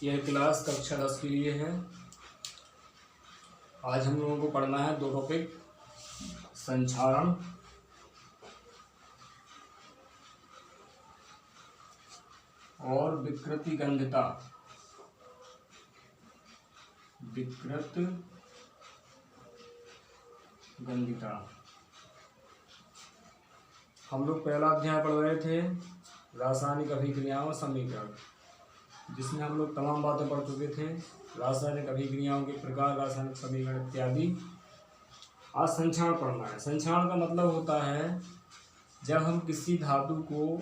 यह क्लास कक्षा 10 के लिए है। आज हम लोगों को पढ़ना है दो टॉपिक, संक्षारण और विकृतिगंधिता। विकृतिगंधिता हम लोग पहला अध्याय पढ़ रहे थे, रासायनिक अभिक्रियाओं और समीकरण, जिसमें हम लोग तमाम बातें पढ़ चुके थे। रासायनिक अभिक्रियाओं के प्रकार, रासायनिक समीकरण इत्यादि। आज संक्षारण पढ़ना है। संक्षारण का मतलब होता है जब हम किसी धातु को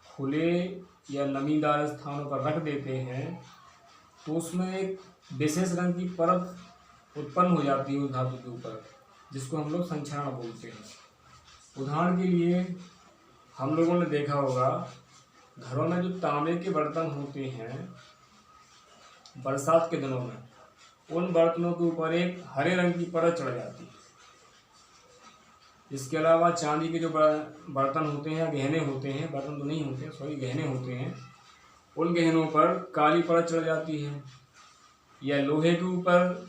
खुले या नमीदार स्थानों पर रख देते हैं तो उसमें एक विशेष रंग की परत उत्पन्न हो जाती है उस धातु के ऊपर, जिसको हम लोग संक्षारण बोलते हैं। उदाहरण के लिए हम लोगों ने देखा होगा, घरों में जो तांबे के बर्तन होते हैं बरसात के दिनों में, उन बर्तनों के ऊपर एक हरे रंग की परत चढ़ जाती है। इसके अलावा चांदी के जो बर्तन होते हैं, गहने होते हैं, बर्तन तो नहीं होते, सॉरी गहने होते हैं, उन गहनों पर काली परत चढ़ जाती है। या लोहे के ऊपर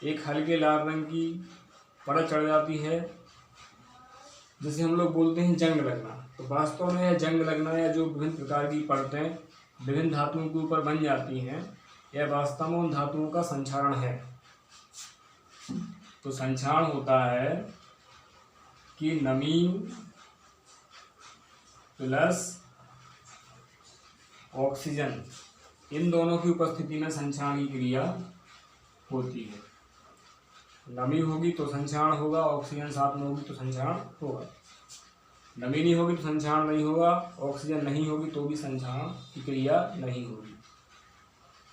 एक हल्के लाल रंग की परत चढ़ जाती है, जिसे हम लोग बोलते हैं जंग लगना। तो वास्तव में यह जंग लगना या जो विभिन्न प्रकार की परतें विभिन्न धातुओं के ऊपर बन जाती हैं, यह वास्तव में उन धातुओं का संक्षारण है। तो संक्षारण होता है कि नमी प्लस ऑक्सीजन, इन दोनों की उपस्थिति में संक्षारण की क्रिया होती है। नमी होगी तो संक्षारण होगा, ऑक्सीजन साथ में होगी तो संक्षारण होगा। नमी नहीं होगी तो संक्षारण नहीं होगा, ऑक्सीजन नहीं होगी तो भी संक्षारण की क्रिया नहीं होगी।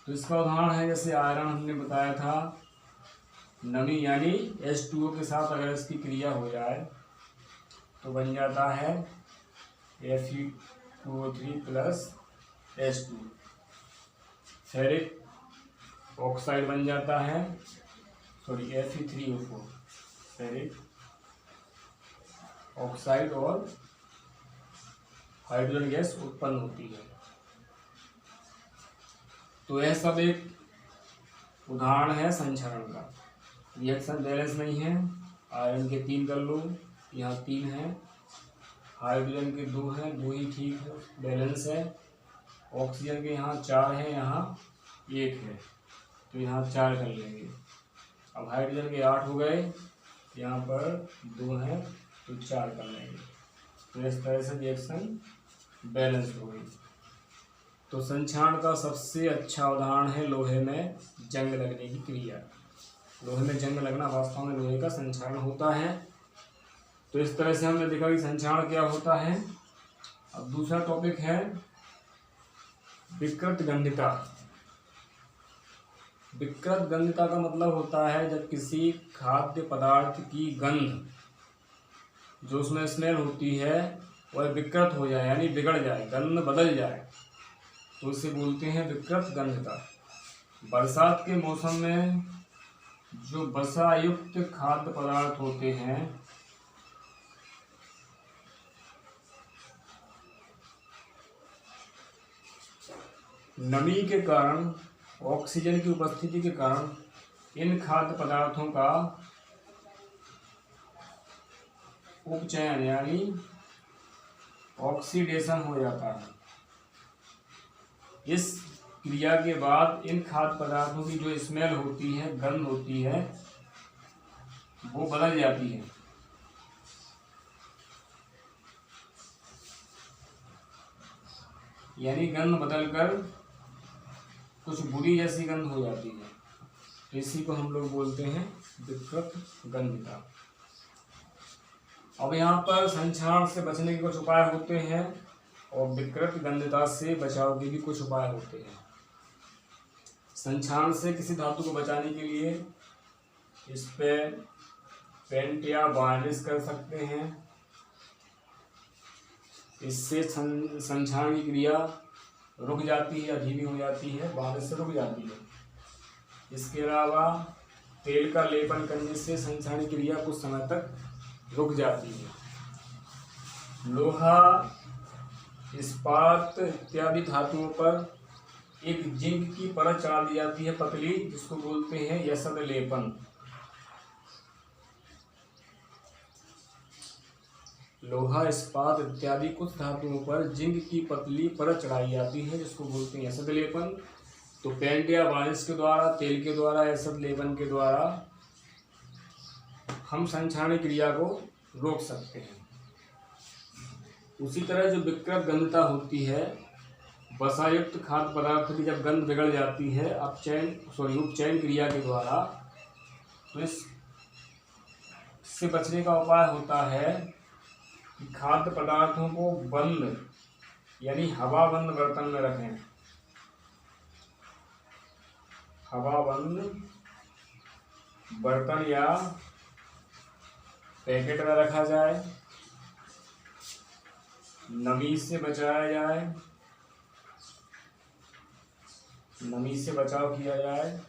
तो इसका उदाहरण है, जैसे आयरन हमने बताया था, नमी यानी H2O के साथ अगर इसकी क्रिया हो जाए तो बन जाता है Fe2O3 plus H2। Ferric oxide बन जाता है, सॉरी Fe3O4, फेरिक ऑक्साइड और हाइड्रोजन गैस उत्पन्न होती है। तो यह सब एक उदाहरण है संक्षारण का। रिएक्शन बैलेंस नहीं है, आयरन के 3 कर लो, यहाँ 3 है, हाइड्रोजन के 2 हैं, 2 ही ठीक है, बैलेंस है। ऑक्सीजन के यहाँ 4 है, यहाँ 1 है, तो यहाँ 4 कर लेंगे। अब हाइड्रोजन के 8 हो गए, यहाँ पर 2 हैं तो 4 कर लेंगे। तो इस तरह से रिएक्शन बैलेंस हो गई। तो संक्षारण का सबसे अच्छा उदाहरण है लोहे में जंग लगने की क्रिया। लोहे में जंग लगना वास्तव में लोहे का संक्षारण होता है। तो इस तरह से हमने देखा कि संक्षारण क्या होता है। अब दूसरा टॉपिक है विकृतिगंधिता। विकृतिगंधिता का मतलब होता है जब किसी खाद्य पदार्थ की गंध, जो उसमें स्मेल होती है, वह विकृत हो जाए, यानी बिगड़ जाए, गंध बदल जाए, तो उसे बोलते हैं विकृतिगंधिता। बरसात के मौसम में जो वसा युक्त खाद्य पदार्थ होते हैं, नमी के कारण, ऑक्सीजन की उपस्थिति के कारण इन खाद्य पदार्थों का उपचयन यानी ऑक्सीडेशन हो जाता है। इस क्रिया के बाद इन खाद्य पदार्थों की जो स्मेल होती है, गंध होती है, वो बदल जाती है। यानी गंध बदलकर कुछ बुरी जैसी गंध हो जाती है। तो इसी को हम लोग बोलते हैं विकृतिगंधिता। अब यहाँ पर संक्षारण से बचने के कुछ उपाय होते हैं और विकृतिगंधिता से बचाव के भी कुछ उपाय होते हैं। संक्षारण से किसी धातु को बचाने के लिए इस पे पेंट या वार्निश कर सकते हैं। इससे संक्षारण की क्रिया रुक जाती है, धीमी हो जाती है, वार्निश से रुक जाती है। इसके अलावा तेल का लेपन करने से संक्षारण की क्रिया कुछ समय तक रुक जाती है। लोहा, इस्पात इत्यादि धातुओं पर एक जिंक की परत चढ़ा दी जाती है पतली, जिसको बोलते हैं यसद लेपन। लोहा, इस्पात इत्यादि कुछ धातुओं पर जिंक की पतली परत चढ़ाई जाती है, जिसको बोलते हैं यसद लेपन। तो पेंट या वार्निश के द्वारा, तेल के द्वारा, यसद लेपन के द्वारा हम संक्षारण क्रिया को रोक सकते हैं। उसी तरह जो विकृत गंधता होती है, वसायुक्त खाद्य पदार्थ की जब गंध बिगड़ जाती है उपचयन क्रिया के द्वारा, तो इससे बचने का उपाय होता है कि खाद्य पदार्थों को बंद यानी हवा बंद बर्तन में रखें। हवा बंद बर्तन या पैकेट में रखा जाए, नमी से बचाया जाए, नमी से बचाव किया जाए।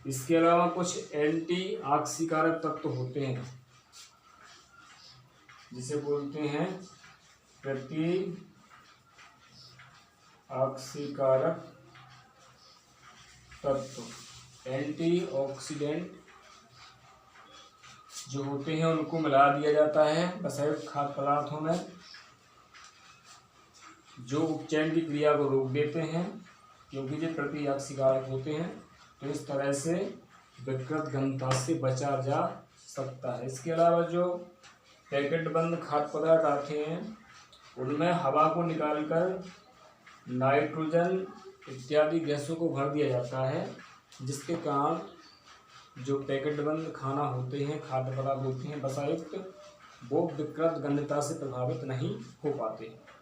इसके अलावा कुछ एंटी ऑक्सीकारक तत्व होते हैं, जिसे बोलते हैं प्रति ऑक्सीकारक तत्व। एंटीऑक्सीडेंट जो होते हैं उनको मिला दिया जाता है वसायुक्त खाद्य पदार्थों में, जो उपचयन की क्रिया को रोक देते हैं, क्योंकि ये प्रति ऑक्सीकारक होते हैं। तो इस तरह से विकृत गंधता से बचा जा सकता है। इसके अलावा जो पैकेट बंद खाद्य पदार्थ आते हैं, उनमें हवा को निकालकर नाइट्रोजन इत्यादि गैसों को भर दिया जाता है, जिसके कारण जो पैकेट बंद खाना होते हैं, खाद्य पदार्थ होते हैं वसायुक्त, वो विकृत गंधता से प्रभावित नहीं हो पाते।